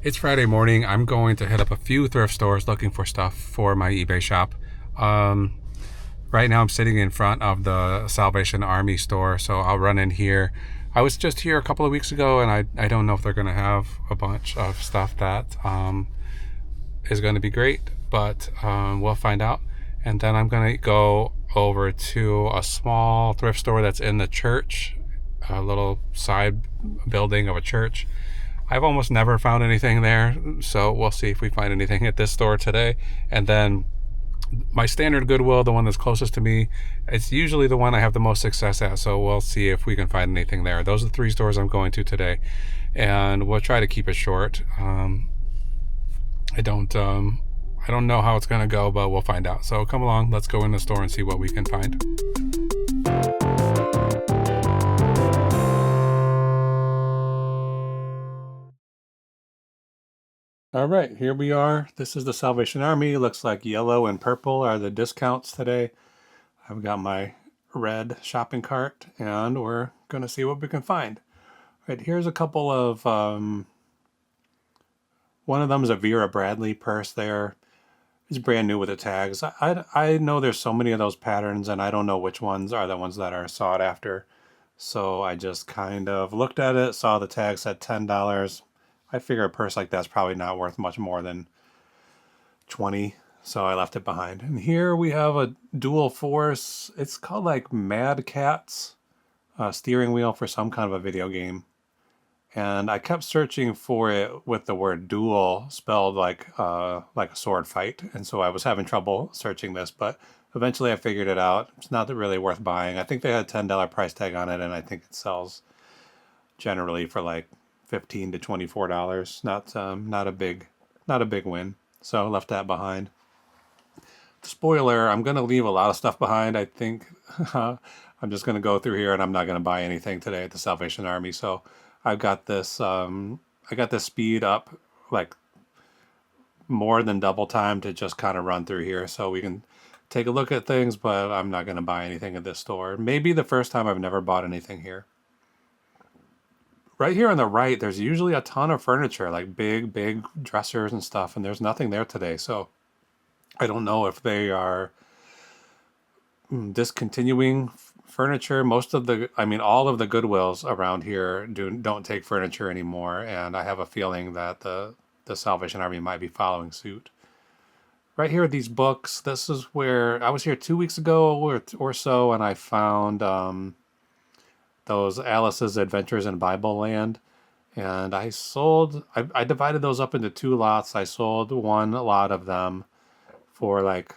It's Friday morning. I'm going to hit up a few thrift stores looking for stuff for my eBay shop. Right now I'm sitting in front of the Salvation Army store, so I'll run in here. I was just here a couple of weeks ago, and I don't know if they're going to have a bunch of stuff that is going to be great, but we'll find out. And then I'm going to go over to a small thrift store that's in the church, a little side building of a church. I've almost never found anything there, so we'll see if we find anything at this store today. And then my standard Goodwill, the one that's closest to me, it's usually the one I have the most success at, so we'll see if we can find anything there. Those are the three stores I'm going to today, and we'll try to keep it short. I don't know how it's going to go, but we'll find out. So come along, let's go in the store and see what we can find. All right, here we are. This is the Salvation Army. Looks like yellow and purple are the discounts today. I've got my red shopping cart, and we're going to see what we can find. All right, here's a couple of, one of them is a Vera Bradley purse there. It's brand new with the tags. I know there's so many of those patterns, and I don't know which ones are the ones that are sought after. So I just kind of looked at it, saw the tag said $10. I figure a purse like that's probably not worth much more than 20, so I left it behind. And here we have a dual force. It's called like Mad Cat's steering wheel for some kind of a video game. And I kept searching for it with the word dual spelled like a sword fight. And so I was having trouble searching this, but eventually I figured it out. It's not really worth buying. I think they had a $10 price tag on it, and I think it sells generally for like $15 to $24. Not a big win. So I left that behind. Spoiler, I'm going to leave a lot of stuff behind. I think I'm just going to go through here, and I'm not going to buy anything today at the Salvation Army. So I've got this, I got this speed up like more than double time to just kind of run through here so we can take a look at things, but I'm not going to buy anything at this store. Maybe the first time I've never bought anything here. Right here on the right, there's usually a ton of furniture, like big dressers and stuff, and there's nothing there today. So I don't know if they are discontinuing furniture. All of the Goodwills around here don't take furniture anymore, and I have a feeling that the Salvation Army might be following suit. Right here are these books. This is where I was here 2 weeks ago or so, and I found those Alice's Adventures in Bible Land, and I divided those up into two lots. I sold one lot of them for like,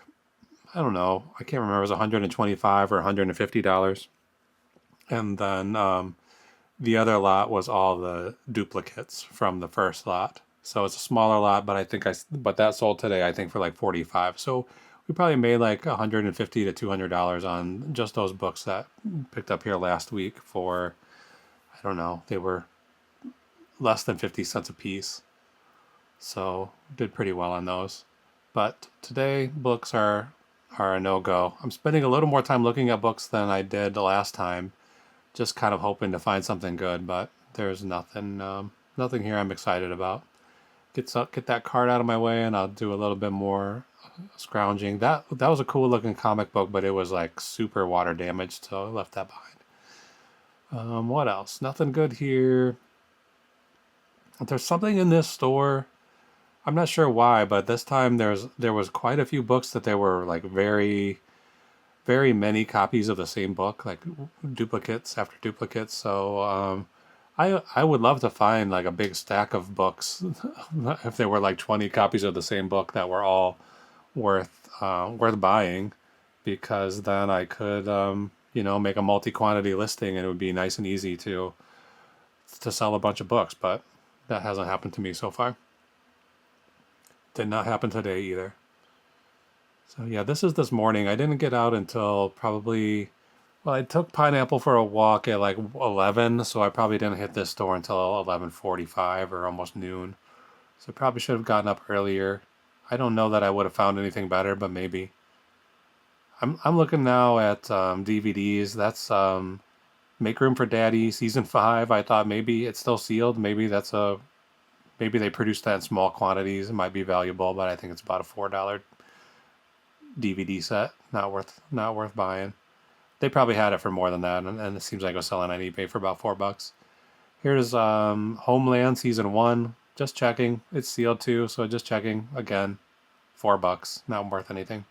I don't know, I can't remember, it was $125 or $150. And then the other lot was all the duplicates from the first lot. So it's a smaller lot, but that sold today, I think, for like $45. So we probably made like $150 to $200 on just those books that picked up here last week for, I don't know, they were less than 50 cents a piece. So did pretty well on those. But today books are a no-go. I'm spending a little more time looking at books than I did the last time, just kind of hoping to find something good, but there's nothing here I'm excited about. Get that card out of my way, and I'll do a little bit more scrounging. That was a cool looking comic book, but it was like super water damaged, so I left that behind. What else? Nothing good here. There's something in this store. I'm not sure why, but this time there was quite a few books that there were like very, very many copies of the same book, like duplicates after duplicates. So I would love to find like a big stack of books if there were like 20 copies of the same book that were all worth buying, because then I could make a multi-quantity listing, and it would be nice and easy to sell a bunch of books. But that hasn't happened to me so far. Did not happen today either. So yeah, this is this morning. I didn't get out until probably, well, I took Pineapple for a walk at like 11, so I probably didn't hit this store until 11:45 or almost noon. So I probably should have gotten up earlier. I don't know that I would have found anything better, but maybe. I'm looking now at DVDs. That's Make Room for Daddy Season 5. I thought maybe it's still sealed. Maybe that's a Maybe they produce that in small quantities. It might be valuable, but I think it's about a $4 DVD set. Not worth buying. They probably had it for more than that, and it seems like it was selling on eBay for about $4. Here's Homeland Season 1. Just checking. It's sealed too, so just checking. Again, $4. Not worth anything.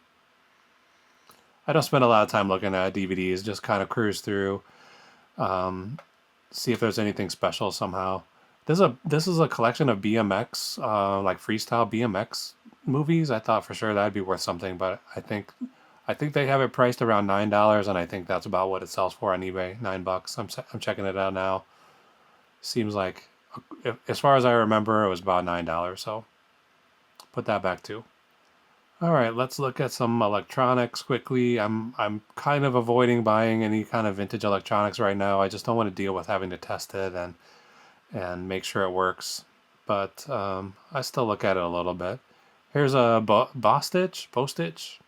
I don't spend a lot of time looking at DVDs. Just kind of cruise through, see if there's anything special somehow. This is a collection of BMX, like freestyle BMX movies. I thought for sure that'd be worth something, but I think they have it priced around $9, and I think that's about what it sells for on eBay. $9. I'm checking it out now. Seems like, as far as I remember, it was about $9. So put that back too. All right, let's look at some electronics quickly. I'm kind of avoiding buying any kind of vintage electronics right now. I just don't want to deal with having to test it and make sure it works. But I still look at it a little bit. Here's a Bostitch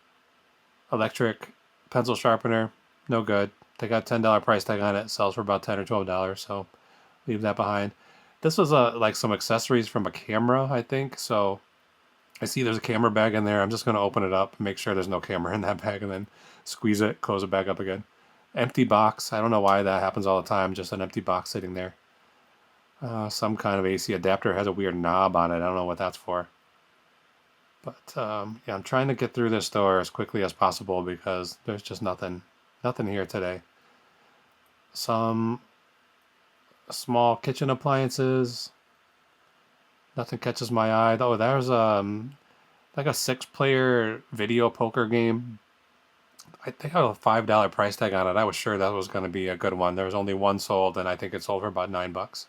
electric pencil sharpener. No good. They got $10 price tag on it. Sells for about $10 or $12. So leave that behind. This was like some accessories from a camera, I think. So I see there's a camera bag in there. I'm just going to open it up, make sure there's no camera in that bag, and then squeeze it, close it back up again. Empty box. I don't know why that happens all the time. Just an empty box sitting there. Some kind of AC adapter. Has a weird knob on it. I don't know what that's for. But yeah, I'm trying to get through this store as quickly as possible because there's just nothing here today. Some small kitchen appliances. Nothing catches my eye. Oh, there's like a 6-player video poker game. I think I had a $5 price tag on it. I was sure that was going to be a good one. There was only one sold, and I think it sold for about $9.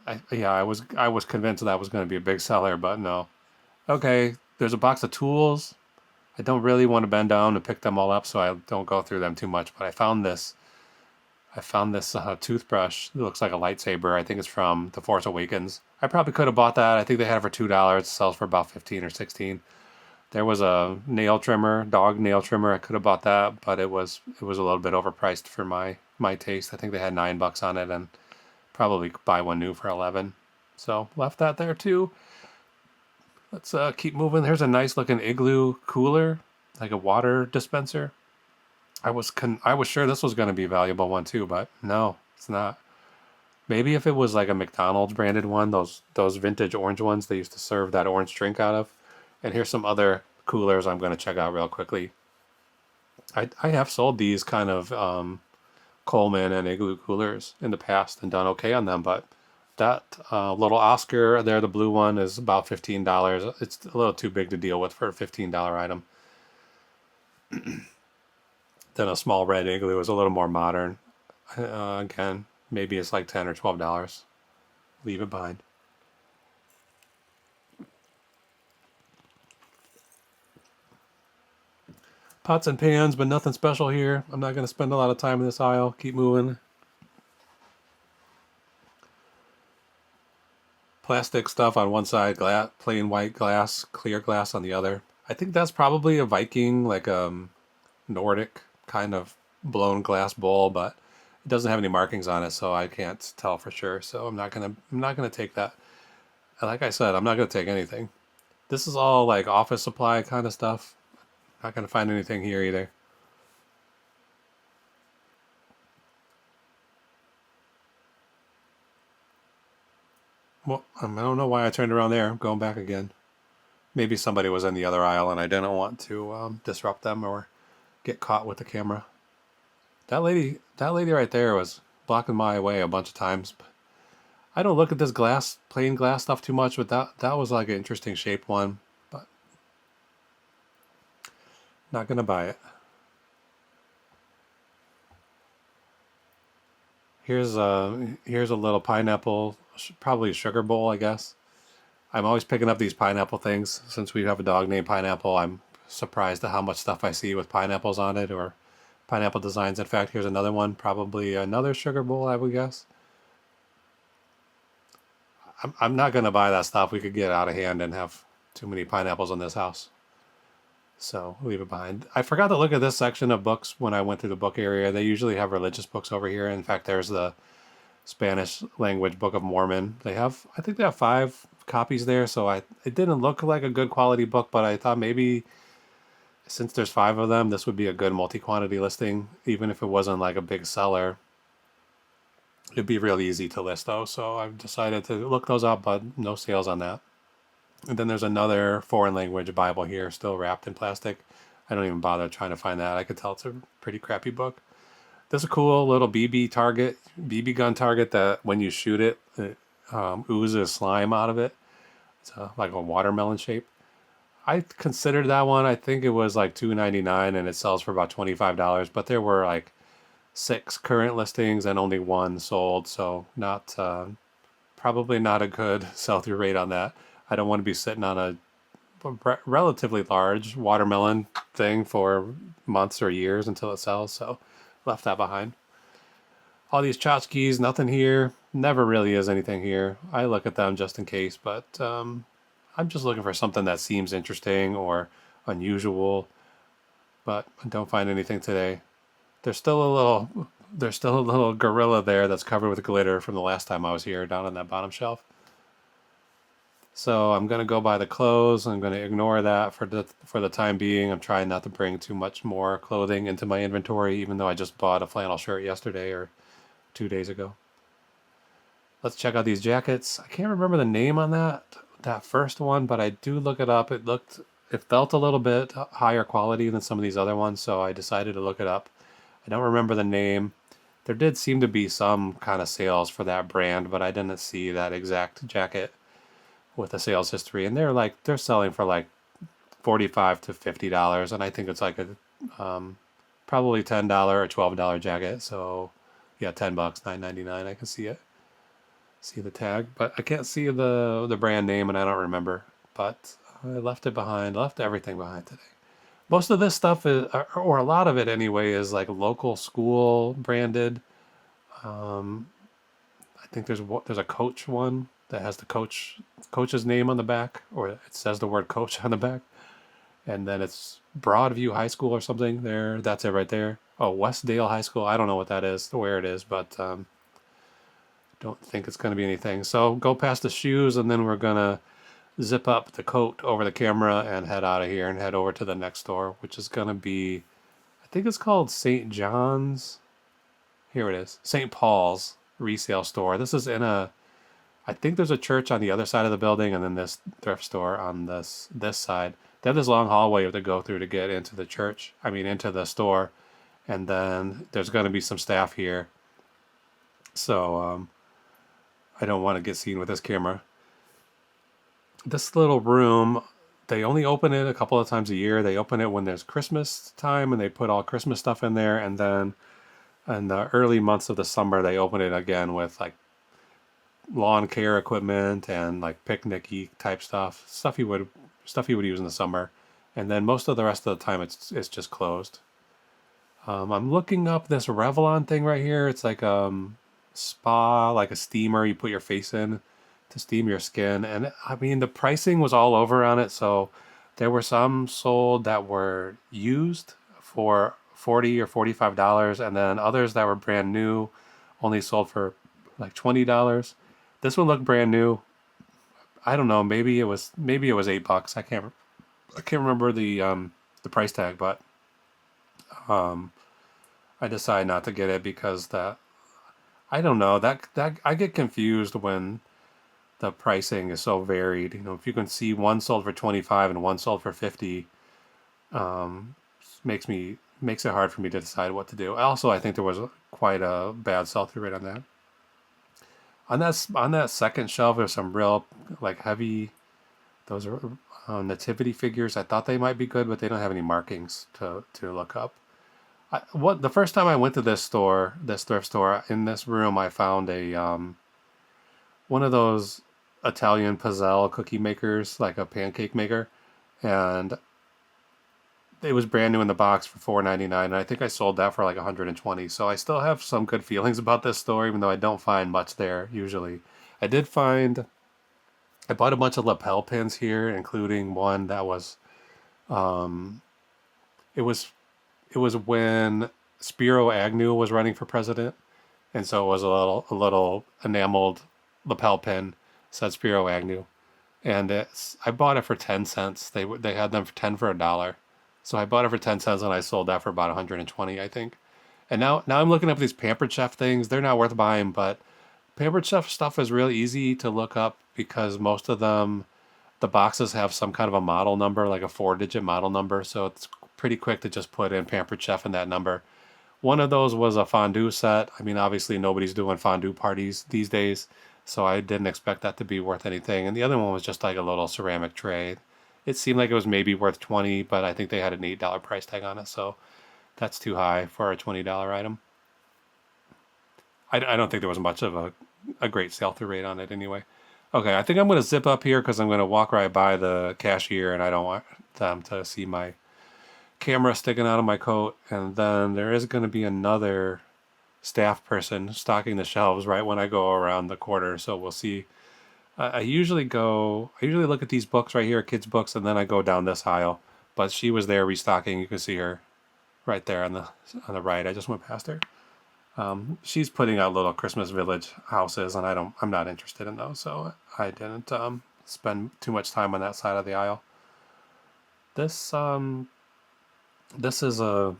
I was convinced that was going to be a big seller, but no. Okay, there's a box of tools. I don't really want to bend down and pick them all up, so I don't go through them too much. But I found this toothbrush. It looks like a lightsaber. I think it's from The Force Awakens. I probably could have bought that. I think they had it for $2. It sells for about $15 or $16. There was a nail trimmer, dog nail trimmer. I could have bought that, but it was a little bit overpriced for my taste. I think they had $9 on it, and probably buy one new for $11. So left that there too. Let's keep moving. Here's a nice looking Igloo cooler, like a water dispenser. I was sure this was going to be a valuable one too, but no, it's not. Maybe if it was like a McDonald's branded one, those vintage orange ones they used to serve that orange drink out of. And here's some other coolers I'm going to check out real quickly. I have sold these kind of Coleman and Igloo coolers in the past and done okay on them, but that little Oscar there, the blue one, is about $15. It's a little too big to deal with for a $15 item. Then a small red Igloo is a little more modern. Again, maybe it's like $10 or $12. Leave it behind. Pots and pans, but nothing special here. I'm not going to spend a lot of time in this aisle. Keep moving. Plastic stuff on one side, plain white glass, clear glass on the other. I think that's probably a Viking, like Nordic kind of blown glass bowl, but it doesn't have any markings on it, so I can't tell for sure. So I'm not gonna take that. Like I said, I'm not gonna take anything. This is all like office supply kind of stuff. Not gonna find anything here either. Well, I don't know why I turned around there. I'm going back again. Maybe somebody was in the other aisle and I didn't want to disrupt them or get caught with the camera. That lady right there was blocking my way a bunch of times. I don't look at this plain glass stuff too much, but that was like an interesting shaped one, but not gonna buy it. Here's a little pineapple, probably a sugar bowl, I guess. I'm always picking up these pineapple things. Since we have a dog named Pineapple, I'm surprised at how much stuff I see with pineapples on it or pineapple designs. In fact, here's another one, probably another sugar bowl, I would guess. I'm not going to buy that stuff. We could get out of hand and have too many pineapples in this house. So leave it behind. I forgot to look at this section of books when I went through the book area. They usually have religious books over here. In fact, there's the Spanish language Book of Mormon. I think they have 5 copies there, so it didn't look like a good quality book, but I thought maybe since there's 5 of them, this would be a good multi-quantity listing, even if it wasn't like a big seller. It'd be real easy to list though, so I've decided to look those up, but no sales on that. And then there's another foreign language Bible here, still wrapped in plastic. I don't even bother trying to find that. I could tell it's a pretty crappy book. This is a cool little BB gun target that when you shoot it, it oozes slime out of it. It's like a watermelon shape. I considered that one. I think it was like $2.99 and it sells for about $25. But there were like 6 current listings and only 1 sold, so not probably not a good sell-through rate on that. I don't want to be sitting on a relatively large watermelon thing for months or years until it sells, so left that behind. All these tchotchkes, nothing here. Never really is anything here. I look at them just in case, but I'm just looking for something that seems interesting or unusual, but I don't find anything today. There's still a little gorilla there that's covered with glitter from the last time I was here down on that bottom shelf. So I'm going to go buy the clothes. I'm going to ignore that for the time being. I'm trying not to bring too much more clothing into my inventory, even though I just bought a flannel shirt yesterday or 2 days ago. Let's check out these jackets. I can't remember the name on that first one, but I do look it up. It felt a little bit higher quality than some of these other ones, so I decided to look it up. I don't remember the name. There did seem to be some kind of sales for that brand, but I didn't see that exact jacket with a sales history. And they're selling for like $45 to $50, and I think it's like a probably $10 or $12 jacket. So yeah, $10, $9.99. I can see it, see the tag, but I can't see the brand name, and I don't remember. But I left it behind. Left everything behind today. Most of this stuff is, or a lot of it anyway, is like local school branded. I think there's a Coach one that has the coach's name on the back, or it says the word Coach on the back, and then it's Broadview High School or something. There, that's it right there. Oh, Westdale High School. I don't know what that is, where it is, but don't think it's going to be anything. So go past the shoes, and then we're gonna zip up the coat over the camera and head out of here and head over to the next store, which is going to be, I think it's called St. John's. Here it is, St. Paul's resale store. This is I think there's a church on the other side of the building, and then this thrift store on this side. They have this long hallway you have to go through to get into the church. I mean, into the store, and then there's going to be some staff here. So I don't want to get seen with this camera. This little room, they only open it a couple of times a year. They open it when there's Christmas time, and they put all Christmas stuff in there. And then in the early months of the summer, they open it again with like lawn care equipment and like picnic-y type stuff you would use in the summer. And then most of the rest of the time, it's just closed. I'm looking up this Revlon thing right here. It's like spa, like a steamer you put your face in to steam your skin. And I mean, the pricing was all over on it. So there were some sold that were used for $40 or $45, and then others that were brand new only sold for like $20. This one looked brand new. I don't know, maybe it was $8. I can't remember the price tag, but I decided not to get it because I don't know, that I get confused when the pricing is so varied. You know, if you can see one sold for 25 and one sold for 50, makes it hard for me to decide what to do. Also, I think there was quite a bad sell-through rate on that. On that second shelf, there's some real like heavy. Those are nativity figures. I thought they might be good, but they don't have any markings to look up. The first time I went to this thrift store, in this room, I found a one of those Italian pizzelle cookie makers, like a pancake maker, and it was brand new in the box for $4.99, and I think I sold that for like $120. So I still have some good feelings about this store, even though I don't find much there usually. I bought a bunch of lapel pins here, including one that was, it was when Spiro Agnew was running for president, and so it was a little enameled lapel pin, said Spiro Agnew, and I bought it for 10 cents. They had them for 10 for $1, so I bought it for 10 cents and I sold that for about 120, I think. And now I'm looking up these Pampered Chef things. They're not worth buying, but Pampered Chef stuff is really easy to look up because most of them, the boxes have some kind of a model number, like a 4-digit model number. So it's pretty quick to just put in Pampered Chef and that number. One of those was a fondue set. I mean, obviously nobody's doing fondue parties these days, so I didn't expect that to be worth anything. And the other one was just like a little ceramic tray. It seemed like it was maybe worth 20, but I think they had an $8 price tag on it, so that's too high for a $20 item. I don't think there was much of a great sell-through rate on it anyway. Okay, I think I'm going to zip up here because I'm going to walk right by the cashier and I don't want them to see my camera sticking out of my coat. And then there is going to be another staff person stocking the shelves right when I go around the corner. So we'll see. I usually look at these books right here, kids' books, and then I go down this aisle. But she was there restocking. You can see her right there on the right. I just went past her. She's putting out little Christmas village houses, and I'm not interested in those, so I didn't spend too much time on that side of the aisle. This this is a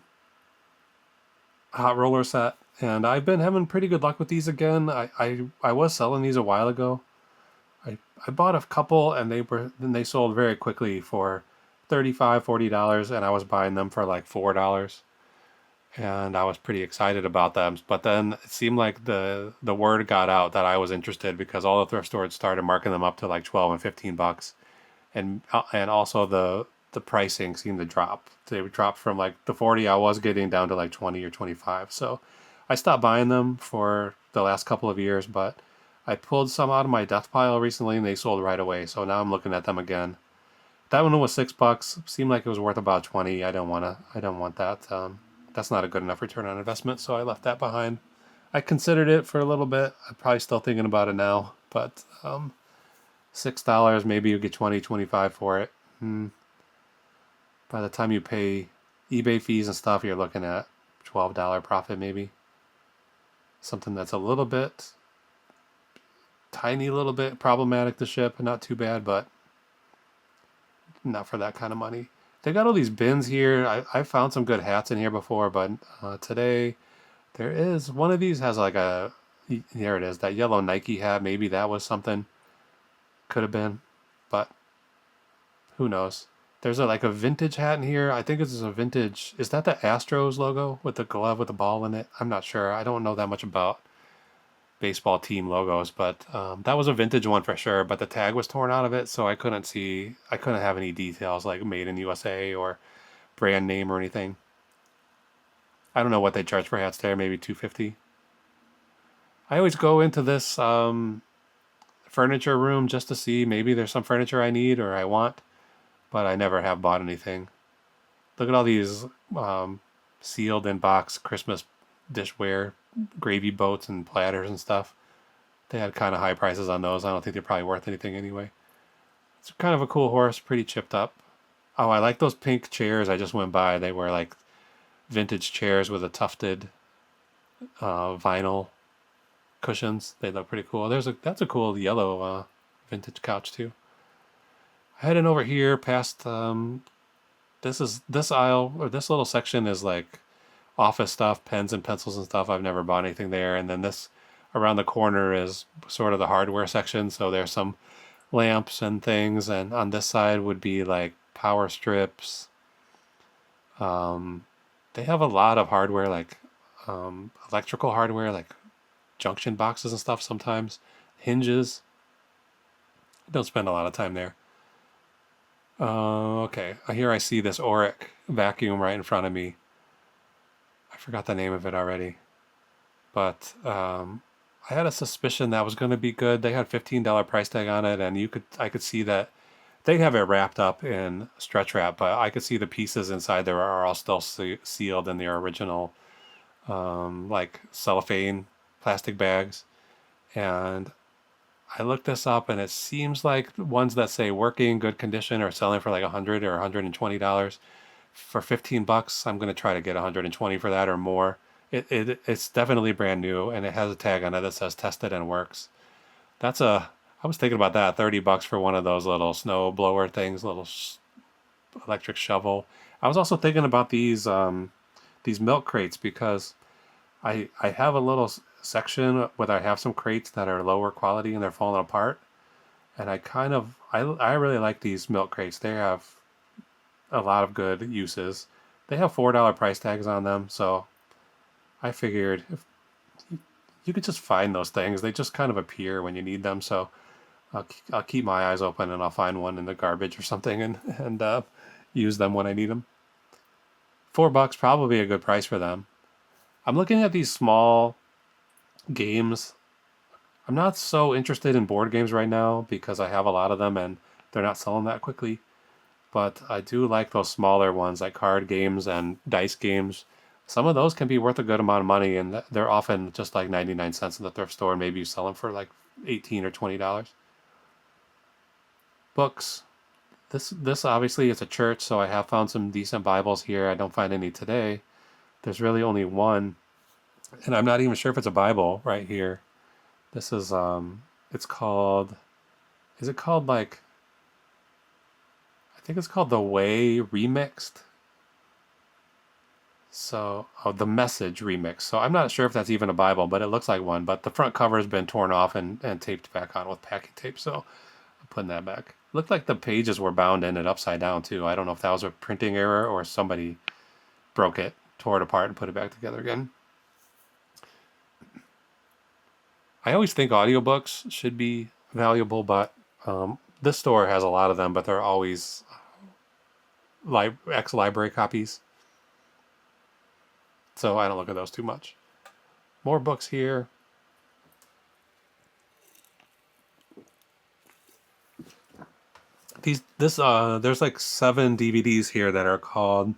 hot roller set, and I've been having pretty good luck with these again. I was selling these a while ago. I bought a couple, and they sold very quickly for $35-$40, and I was buying them for like $4. And I was pretty excited about them. But then it seemed like the word got out that I was interested because all the thrift stores started marking them up to like 12 and $15, and also the pricing seemed to drop. They would drop from like the 40 I was getting down to like 20 or 25. So I stopped buying them for the last couple of years, but I pulled some out of my death pile recently and they sold right away. So now I'm looking at them again. That one was $6. Seemed like it was worth about 20. I don't want that. That's not a good enough return on investment, so I left that behind. I considered it for a little bit. I'm probably still thinking about it now, but $6, maybe you get 20, 25 for it. By the time you pay eBay fees and stuff, you're looking at $12 profit maybe. Something that's a little bit, tiny little bit problematic to ship, not too bad, but not for that kind of money. They got all these bins here. I found some good hats in here before, but today there is one of these has like there it is, that yellow Nike hat. Maybe that was something. Could have been, but who knows? There's like a vintage hat in here. I think it's a vintage. Is that the Astros logo with the glove with the ball in it? I'm not sure. I don't know that much about baseball team logos, but that was a vintage one for sure, but the tag was torn out of it, so I couldn't have any details like made in USA or brand name or anything. I don't know what they charge for hats there, maybe $2.50. I always go into this furniture room just to see maybe there's some furniture I need or I want, but I never have bought anything. Look at all these sealed in box Christmas dishware, gravy boats and platters and stuff. They had kind of high prices on those. I don't think they're probably worth anything anyway. It's kind of a cool horse, pretty chipped up. Oh, I like those pink chairs I just went by. They were like vintage chairs with a tufted vinyl cushions. They look pretty cool. That's a cool yellow vintage couch too. Heading over here past this aisle, or this little section is like office stuff, pens and pencils and stuff. I've never bought anything there. And then this around the corner is sort of the hardware section. So there's some lamps and things. And on this side would be like power strips. They have a lot of hardware, like electrical hardware, like junction boxes and stuff sometimes. Hinges. I don't spend a lot of time there. Okay, here I see this Oreck vacuum right in front of me. I forgot the name of it already, but I had a suspicion that was going to be good. They had $15 price tag on it, and I could see that they have it wrapped up in stretch wrap, but I could see the pieces inside there are all still sealed in their original like cellophane plastic bags. And I looked this up, and it seems like the ones that say working, good condition, are selling for like $100 or $120. For $15, I'm going to try to get $120 for that or more. It's definitely brand new, and it has a tag on it that says tested and works. That's a I was thinking about that, $30 for one of those little snow blower things, little electric shovel. I was also thinking about these milk crates because I have a little section where I have some crates that are lower quality and they're falling apart, and I really like these milk crates. They have a lot of good uses. They have $4 price tags on them, so I figured if you could just find those things, they just kind of appear when you need them. So I'll keep my eyes open and I'll find one in the garbage or something and use them when I need them. $4 probably a good price for them. I'm looking at these small games. I'm not so interested in board games right now because I have a lot of them and they're not selling that quickly. But I do like those smaller ones like card games and dice games. Some of those can be worth a good amount of money, and they're often just like 99 cents in the thrift store, and maybe you sell them for like 18 or $20. Books. This obviously is a church, so I have found some decent Bibles here. I don't find any today. There's really only one, and I'm not even sure if it's a Bible right here. This is it's called, is it called like, I think it's called The Way Remixed. So, oh, The Message Remix. So I'm not sure if that's even a Bible, but it looks like one. But the front cover has been torn off and taped back on with packing tape. So I'm putting that back. Looked like the pages were bound in it upside down too. I don't know if that was a printing error or somebody broke it, tore it apart, and put it back together again. I always think audiobooks should be valuable, but this store has a lot of them, but they're always ex-library copies. So I don't look at those too much. More books here. There's like 7 DVDs here that are called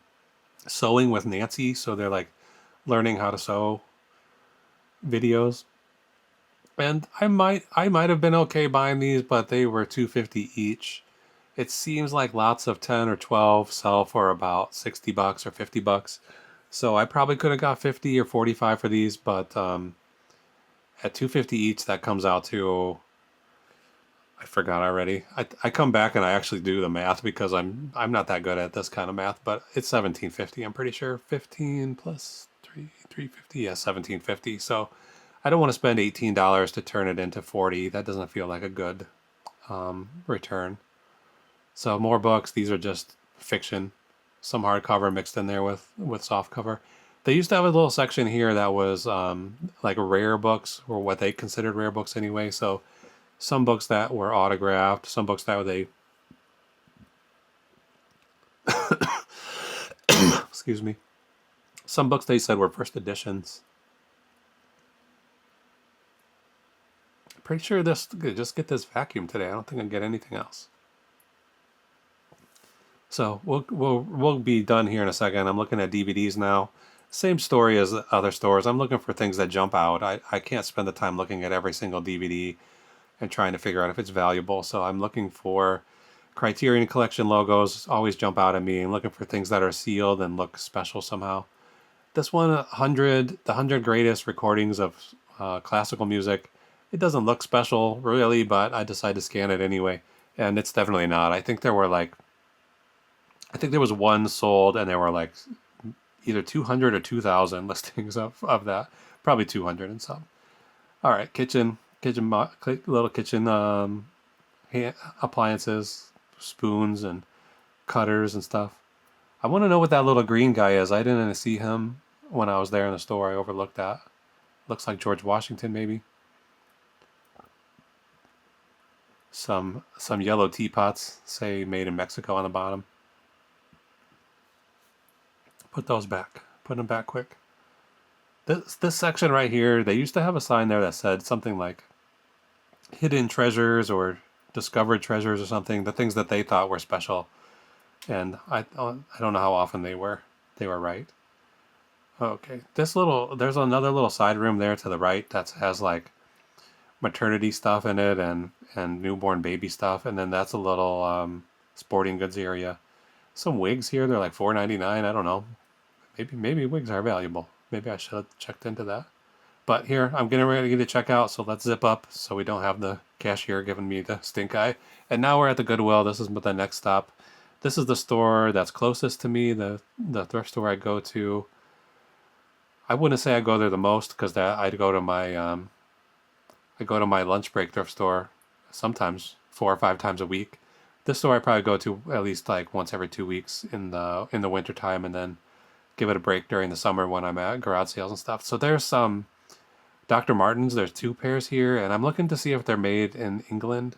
Sewing with Nancy. So they're like learning how to sew videos. And I might have been okay buying these, but they were $2.50 each. It seems like lots of 10 or 12 sell for about $60 or $50. So I probably could have got 50 or 45 for these, but at $2.50 each, that comes out to, I forgot already. I come back and I actually do the math because I'm not that good at this kind of math, but it's $17.50. I'm pretty sure 15 plus 3.50. Yeah, $17.50. So I don't want to spend $18 to turn it into 40. That doesn't feel like a good return. So more books. These are just fiction, some hardcover mixed in there with softcover. They used to have a little section here that was like rare books, or what they considered rare books anyway. So some books that were autographed, some books that they excuse me, some books they said were first editions. Pretty sure this, just get this vacuum today. I don't think I get anything else. So we'll be done here in a second. I'm looking at DVDs now. Same story as other stores. I'm looking for things that jump out. I can't spend the time looking at every single DVD and trying to figure out if it's valuable. So I'm looking for Criterion Collection logos, always jump out at me. I'm looking for things that are sealed and look special somehow. This one, the 100 greatest recordings of classical music. It doesn't look special really, but I decided to scan it anyway. And it's definitely not. I think there was one sold, and there were like either 200 or 2,000 listings of that. Probably 200 and some. All right, little kitchen appliances, spoons and cutters and stuff. I want to know what that little green guy is. I didn't see him when I was there in the store. I overlooked that. Looks like George Washington, maybe. Some yellow teapots, say made in Mexico on the bottom. Put those back. Put them back quick. This section right here, they used to have a sign there that said something like hidden treasures or discovered treasures or something, the things that they thought were special. And I don't know how often they were right. Okay, there's another little side room there to the right that has like maternity stuff in it and newborn baby stuff, and then that's a little sporting goods area. Some wigs here, they're like $4.99. I don't know. Maybe wigs are valuable. Maybe I should have checked into that. But here, I'm getting ready to check out, so let's zip up so we don't have the cashier giving me the stink eye. And now we're at the Goodwill. This is the next stop. This is the store that's closest to me, the thrift store I go to. I wouldn't say I go there the most because I go to my lunch break thrift store sometimes 4 or 5 times a week. This store I probably go to at least like once every 2 weeks in the winter time, and then give it a break during the summer when I'm at garage sales and stuff. So there's some Dr. Martens. There's 2 pairs here, and I'm looking to see if they're made in England.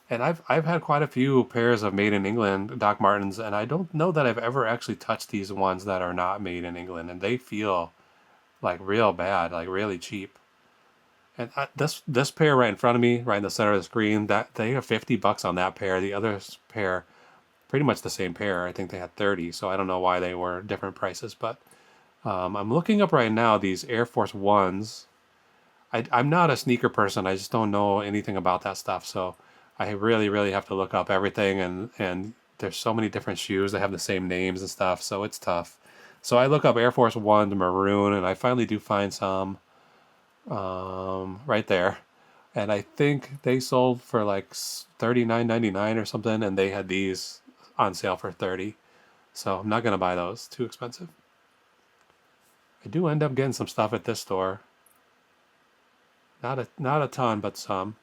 And I've had quite a few pairs of made in England Doc Martens, and I don't know that I've ever actually touched these ones that are not made in England, and they feel like real bad, like really cheap. And this pair right in front of me, right in the center of the screen, that they have $50 on that pair. The other pair, pretty much the same pair. I think they had 30, so I don't know why they were different prices. But I'm looking up right now these Air Force Ones. I'm not a sneaker person. I just don't know anything about that stuff. So I really, really have to look up everything. And there's so many different shoes that have the same names and stuff. So it's tough. So I look up Air Force One maroon, and I finally do find some right there. And I think they sold for like $39.99 or something, and they had these on sale for 30. So I'm not gonna buy those. Too expensive. I do end up getting some stuff at this store. Not a ton, but some.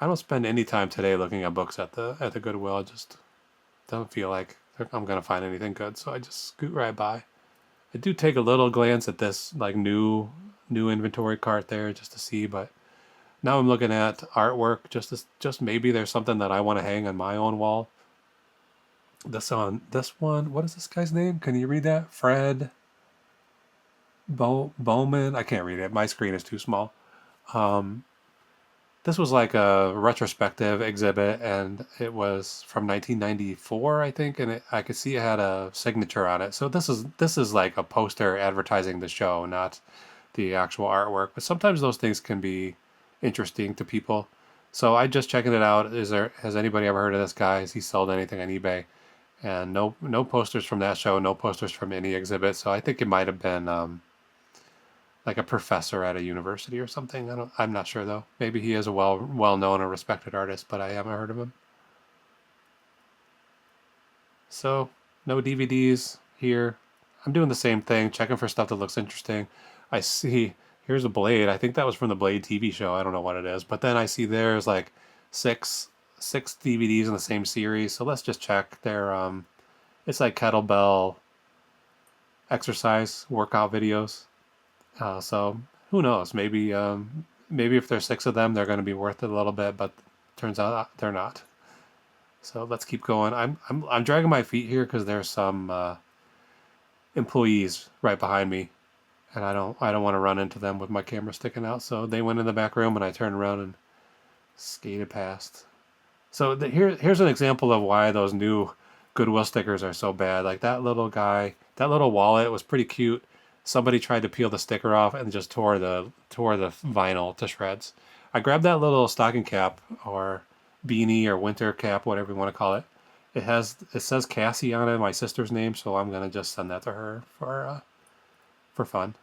I don't spend any time today looking at books at the Goodwill. I just don't feel like I'm gonna find anything good, so I just scoot right by. I do take a little glance at this like new inventory cart there just to see, but now I'm looking at artwork just maybe there's something that I want to hang on my own wall. This one, what is this guy's name? Can you read that? Fred Bowman? I can't read it. My screen is too small. This was like a retrospective exhibit, and it was from 1994, I think, and I could see it had a signature on it. So this is like a poster advertising the show, not the actual artwork. But sometimes those things can be interesting to people. So I just checking it out. Has anybody ever heard of this guy? Has he sold anything on eBay? And no posters from that show, no posters from any exhibit. So I think it might have been like a professor at a university or something. I'm not sure though. Maybe he is a well known or respected artist, but I haven't heard of him. So no DVDs here. I'm doing the same thing, checking for stuff that looks interesting. I see here's a Blade. I think that was from the Blade TV show. I don't know what it is, but then I see there's like six DVDs in the same series. So let's just check. It's like kettlebell exercise workout videos. So who knows? Maybe if there's 6 of them, they're going to be worth it a little bit. But turns out they're not. So let's keep going. I'm dragging my feet here because there's some employees right behind me, and I don't want to run into them with my camera sticking out. So they went in the back room, and I turned around and skated past. So here's an example of why those new Goodwill stickers are so bad. Like that little guy, that little wallet was pretty cute. Somebody tried to peel the sticker off and just tore the vinyl to shreds. I grabbed that little stocking cap or beanie or winter cap, whatever you want to call it. It says Cassie on it, my sister's name, so I'm gonna just send that to her for fun.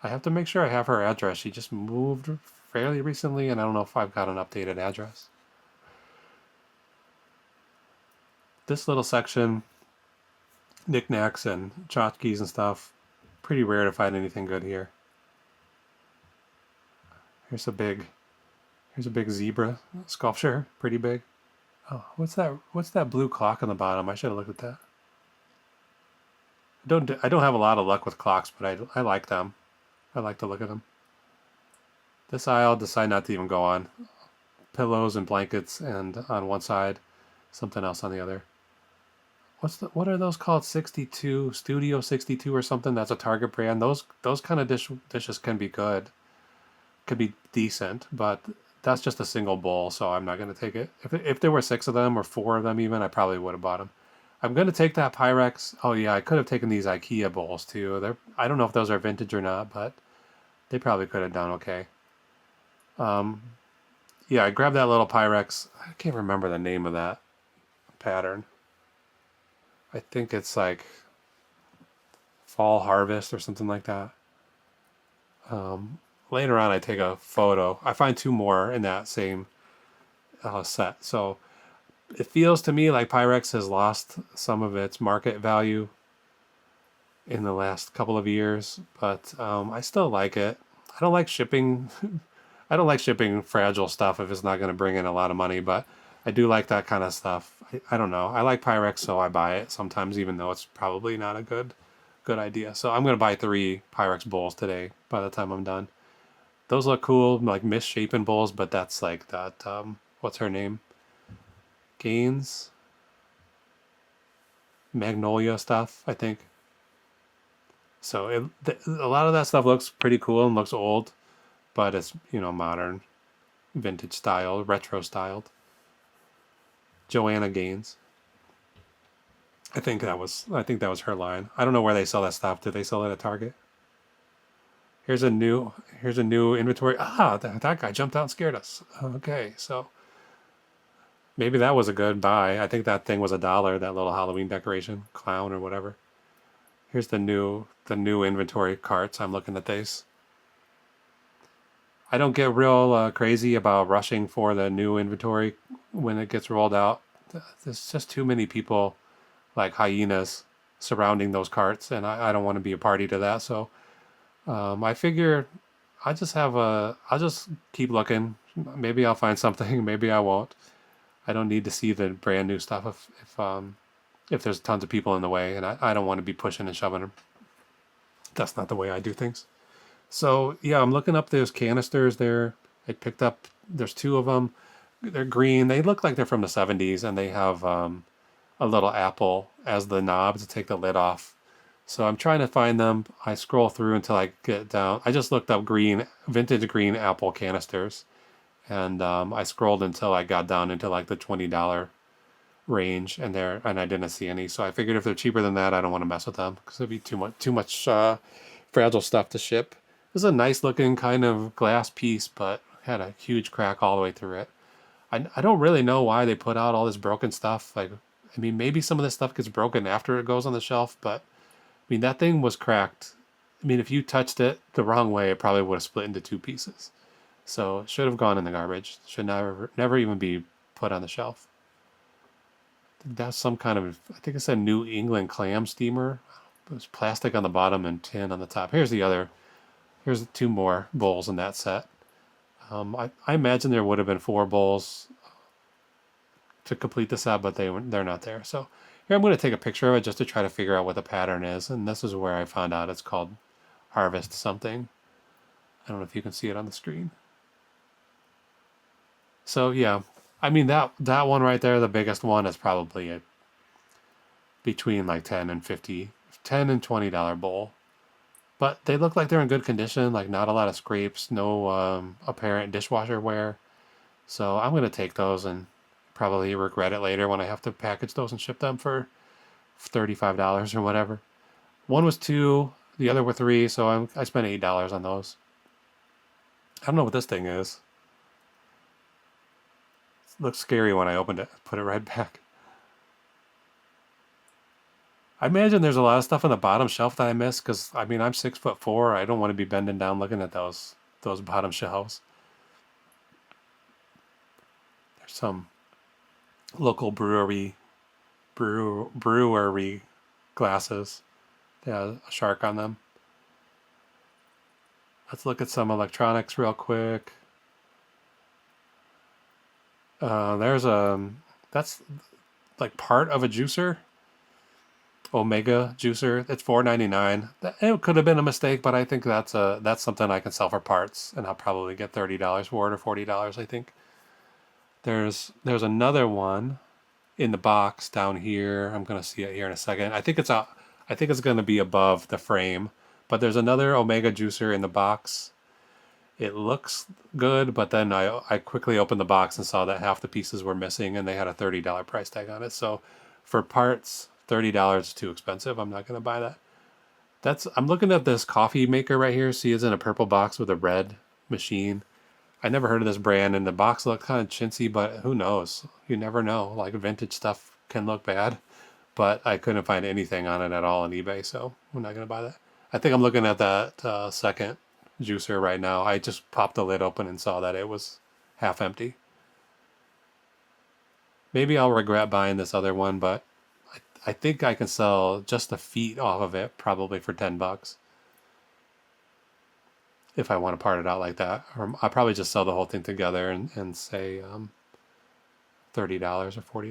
I have to make sure I have her address. She just moved fairly recently, and I don't know if I've got an updated address. This little section, knickknacks and tchotchkes and stuff. Pretty rare to find anything good here. Here's a big zebra sculpture, pretty big. Oh, what's that blue clock on the bottom? I should have looked at that. I don't have a lot of luck with clocks, but I like them. I like to look at them. This aisle, decide not to even go on. Pillows and blankets, and on one side, something else on the other. What are those called? 62 Studio 62 or something? That's a Target brand. Those kind of dishes can be good, could be decent, but that's just a single bowl, so I'm not going to take it. If there were 6 of them or 4 of them even, I probably would have bought them. I'm going to take that Pyrex. Oh yeah, I could have taken these IKEA bowls too. I don't know if those are vintage or not, but they probably could have done okay. Yeah, I grabbed that little Pyrex. I can't remember the name of that pattern. I think it's like Fall Harvest or something like that. Later on, I take a photo. I find two more in that same set. So it feels to me like Pyrex has lost some of its market value in the last couple of years, but I still like it. I don't like shipping. I don't like shipping fragile stuff if it's not going to bring in a lot of money, but I do like that kind of stuff. I don't know. I like Pyrex, so I buy it sometimes, even though it's probably not a good idea. So I'm going to buy 3 Pyrex bowls today by the time I'm done. Those look cool, like misshapen bowls, but that's like that, what's her name? Gaines? Magnolia stuff, I think. So a lot of that stuff looks pretty cool and looks old, but it's, modern, vintage style, retro styled. Joanna Gaines. I think that was her line. I don't know where they sell that stuff. Do they sell it at Target? Here's a new inventory. That guy jumped out and scared us. Okay, so maybe that was a good buy. I think that thing was $1, that little Halloween decoration, clown or whatever. Here's the new inventory carts. I'm looking at these. I don't get real crazy about rushing for the new inventory when it gets rolled out. There's just too many people like hyenas surrounding those carts, and I don't want to be a party to that. So I figure I'll just keep looking. Maybe I'll find something. Maybe I won't. I don't need to see the brand new stuff if there's tons of people in the way, and I don't want to be pushing and shoving them. That's not the way I do things. So yeah, I'm looking up those canisters there. I picked up, there's 2 of them. They're green. They look like they're from the 70s, and they have a little apple as the knob to take the lid off. So I'm trying to find them. I scroll through until I get down. I just looked up vintage green apple canisters, and I scrolled until I got down into like the $20 range, and I didn't see any. So I figured if they're cheaper than that, I don't want to mess with them because it'd be too much fragile stuff to ship. This is a nice looking kind of glass piece, but had a huge crack all the way through it. I don't really know why they put out all this broken stuff. Like, I mean, maybe some of this stuff gets broken after it goes on the shelf, but I mean, that thing was cracked. I mean, if you touched it the wrong way, it probably would have split into 2 pieces. So it should have gone in the garbage. Should never even be put on the shelf. That's some kind of, I think it's a New England clam steamer. There's plastic on the bottom and tin on the top. Here's 2 more bowls in that set. I imagine there would have been 4 bowls to complete the set, but they're not there. So here I'm going to take a picture of it just to try to figure out what the pattern is. And this is where I found out it's called Harvest something. I don't know if you can see it on the screen. So yeah, I mean that one right there, the biggest one, is probably between like $10 and $20 bowl. But they look like they're in good condition, like not a lot of scrapes, no apparent dishwasher wear. So I'm going to take those and probably regret it later when I have to package those and ship them for $35 or whatever. One was 2, the other were 3, so I spent $8 on those. I don't know what this thing is. It looks scary when I opened it. Put it right back. I imagine there's a lot of stuff on the bottom shelf that I missed because, I mean, I'm 6'4". I don't want to be bending down looking at those bottom shelves. There's some local brewery glasses. They have a shark on them. Let's look at some electronics real quick. That's like part of a juicer. Omega juicer. It's $4.99. It could have been a mistake, but I think that's something I can sell for parts, and I'll probably get $30 for it, or $40, I think. There's another one in the box down here. I'm gonna see it here in a second. I think it's gonna be above the frame, but there's another Omega juicer in the box. It looks good, but then I quickly opened the box and saw that half the pieces were missing, and they had a $30 price tag on it. So for parts, $30 is too expensive. I'm not going to buy that. I'm looking at this coffee maker right here. See, it's in a purple box with a red machine. I never heard of this brand, and the box looked kind of chintzy, but who knows? You never know. Like, vintage stuff can look bad. but I couldn't find anything on it at all on eBay, so I'm not gonna buy that. I think I'm looking at that second juicer right now. I just popped the lid open and saw that it was half empty. Maybe I'll regret buying this other one, but I think I can sell just the feet off of it probably for $10 if I want to part it out like that. Or I'll probably just sell the whole thing together and say $30 or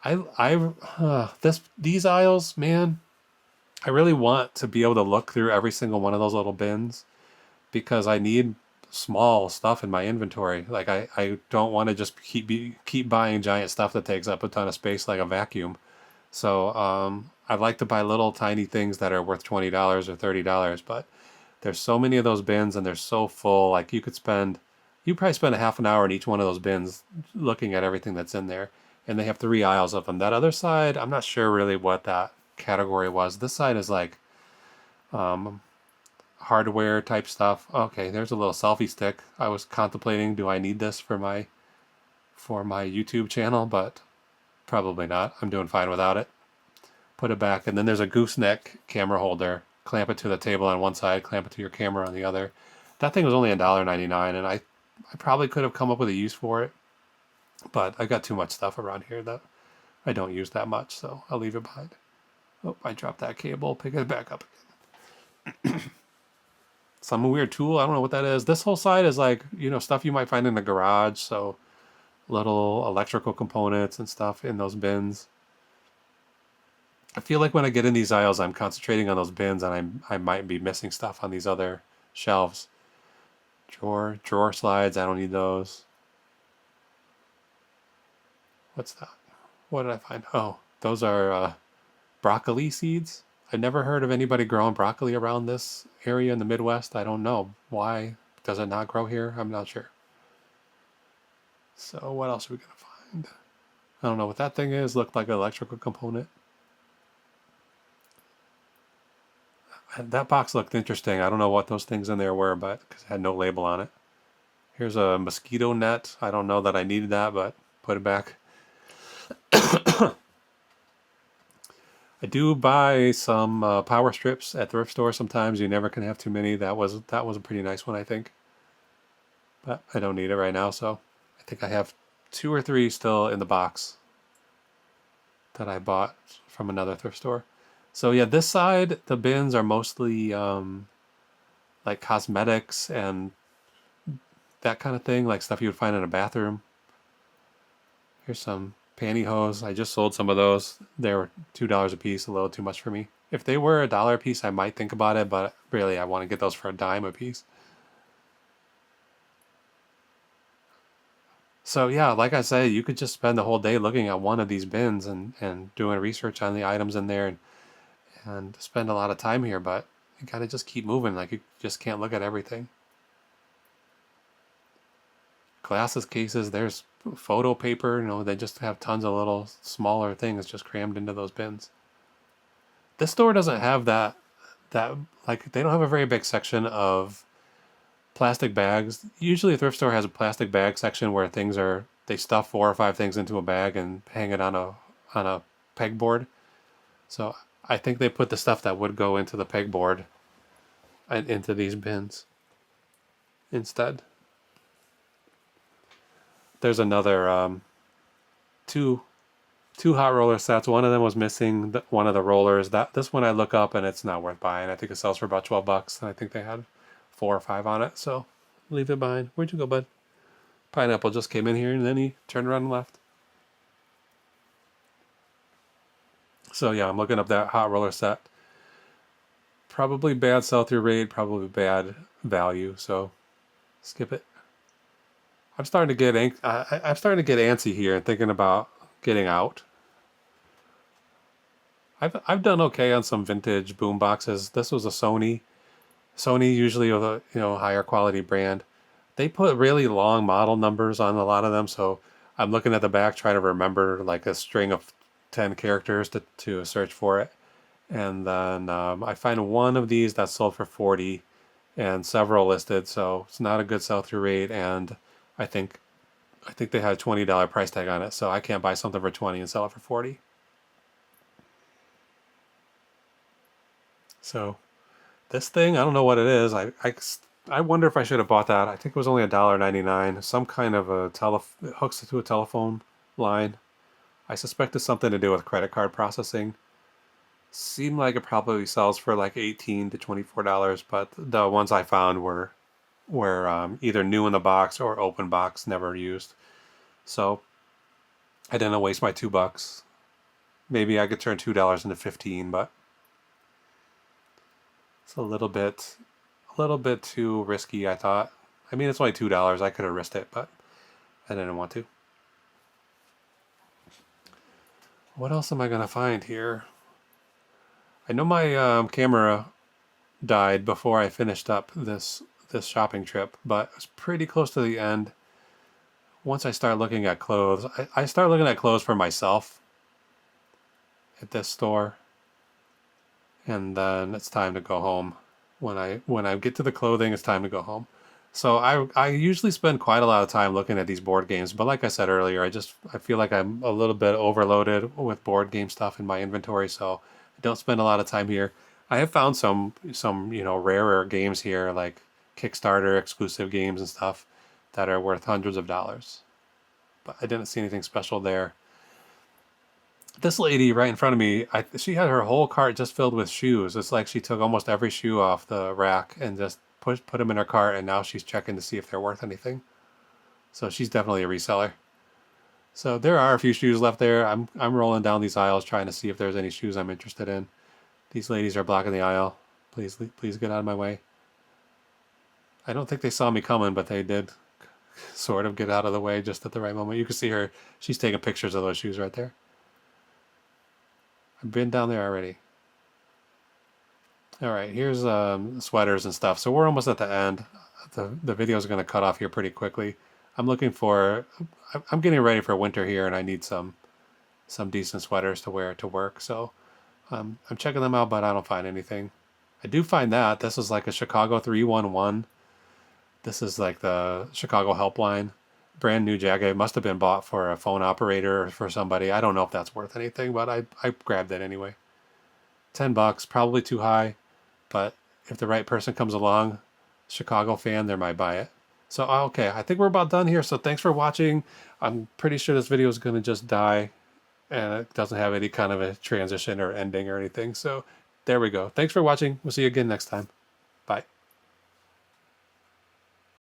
$40. These aisles, man, I really want to be able to look through every single one of those little bins because I need small stuff in my inventory. Like I don't want to just keep buying giant stuff that takes up a ton of space like a vacuum. So I'd like to buy little tiny things that are worth $20 or $30, but there's so many of those bins and they're so full. Like you probably spend a half an hour in each one of those bins looking at everything that's in there. And they have 3 aisles of them. That other side, I'm not sure really what that category was. This side is like hardware type stuff. Okay, there's a little selfie stick. I was contemplating, do I need this for my YouTube channel? But probably not. I'm doing fine without it. Put it back, and then there's a gooseneck camera holder. Clamp it to the table on one side, clamp it to your camera on the other. That thing was only $1.99, and I probably could have come up with a use for it, but I got too much stuff around here that I don't use that much, so I'll leave it behind. Oh, I dropped that cable. Pick it back up again. Some weird tool. I don't know what that is. This whole side is like, stuff you might find in the garage, so little electrical components and stuff in those bins. I feel like when I get in these aisles, I'm concentrating on those bins, and I might be missing stuff on these other shelves. Drawer slides. I don't need those. What's that? What did I find? Oh, those are broccoli seeds. I've never heard of anybody growing broccoli around this area in the Midwest. I don't know why. Does it not grow here? I'm not sure. So what else are we gonna find? I don't know what that thing is. Looked like an electrical component. That box looked interesting. I don't know what those things in there were, but because it had no label on it. Here's a mosquito net. I don't know that I needed that, but put it back. I do buy some power strips at thrift store sometimes. You never can have too many. That was a pretty nice one, I think. But I don't need it right now, so I think I have 2 or 3 still in the box that I bought from another thrift store. So yeah, this side, the bins are mostly like cosmetics and that kind of thing, like stuff you would find in a bathroom. Here's some pantyhose. I just sold some of those. They were $2 a piece, a little too much for me. If they were $1 a piece, I might think about it, but really I want to get those for $0.10 a piece. So yeah, like I said, you could just spend the whole day looking at one of these bins and doing research on the items in there and spend a lot of time here, but you gotta just keep moving. Like you just can't look at everything. Glasses cases, there's photo paper, they just have tons of little smaller things just crammed into those bins. This store doesn't have that like they don't have a very big section of plastic bags. Usually a thrift store has a plastic bag section where they stuff 4 or 5 things into a bag and hang it on a pegboard. So I think they put the stuff that would go into the pegboard and into these bins instead. There's another two hot roller sets. One of them was missing one of the rollers. This one I look up and it's not worth buying. I think it sells for about $12, and I think they had 4 or 5 on it. So leave it behind. Where'd you go, bud? Pineapple just came in here and then he turned around and left. So yeah, I'm looking up that hot roller set. Probably bad sell-through rate, probably bad value. So skip it. I'm starting to get antsy here and thinking about getting out. I've done okay on some vintage boom boxes. This was a Sony. Sony, usually with a higher quality brand. They put really long model numbers on a lot of them, so I'm looking at the back trying to remember like a string of 10 characters to search for it. And then I find one of these that sold for $40 and several listed, so it's not a good sell-through rate, and I think I think they had a $20 price tag on it, so I can't buy something for 20 and sell it for 40. So this thing, I don't know what it is. I wonder if I should have bought that. I think it was only $1.99. Some kind of a it hooks to a telephone line. I suspect it's something to do with credit card processing. Seemed like it probably sells for like $18 to $24, but the ones I found were either new in the box or open box, never used. So I didn't waste my $2. Maybe I could turn $2 into 15, but it's a little bit too risky, I thought. I mean, it's only $2. I could have risked it, but I didn't want to. What else am I gonna find here? I know my camera died before I finished up this shopping trip, but it's pretty close to the end. Once I start looking at clothes, I start looking at clothes for myself at this store, and then it's time to go home. When I get to the clothing, it's time to go home. So I usually spend quite a lot of time looking at these board games, but like I said earlier, I feel like I'm a little bit overloaded with board game stuff in my inventory, so I don't spend a lot of time here. I have found some rarer games here, like Kickstarter exclusive games and stuff that are worth hundreds of dollars. But I didn't see anything special there. This lady right in front of me, she had her whole cart just filled with shoes. It's like she took almost every shoe off the rack and just put them in her cart, and now she's checking to see if they're worth anything. So she's definitely a reseller. So there are a few shoes left there. I'm rolling down these aisles trying to see if there's any shoes I'm interested in. These ladies are blocking the aisle. Please get out of my way. I don't think they saw me coming, but they did sort of get out of the way just at the right moment. You can see her. She's taking pictures of those shoes right there. I've been down there already. All right, here's sweaters and stuff. So we're almost at the end. The video is going to cut off here pretty quickly. I'm getting ready for winter here, and I need some decent sweaters to wear to work. So I'm checking them out, but I don't find anything. I do find that this is like a Chicago 311. This is like the Chicago helpline. Brand new jacket. It must have been bought for a phone operator or for somebody. I don't know if that's worth anything, but I grabbed it anyway. $10, probably too high, but if the right person comes along, Chicago fan, they might buy it. So, okay, I think we're about done here. So thanks for watching. I'm pretty sure this video is going to just die, and it doesn't have any kind of a transition or ending or anything. So there we go. Thanks for watching. We'll see you again next time.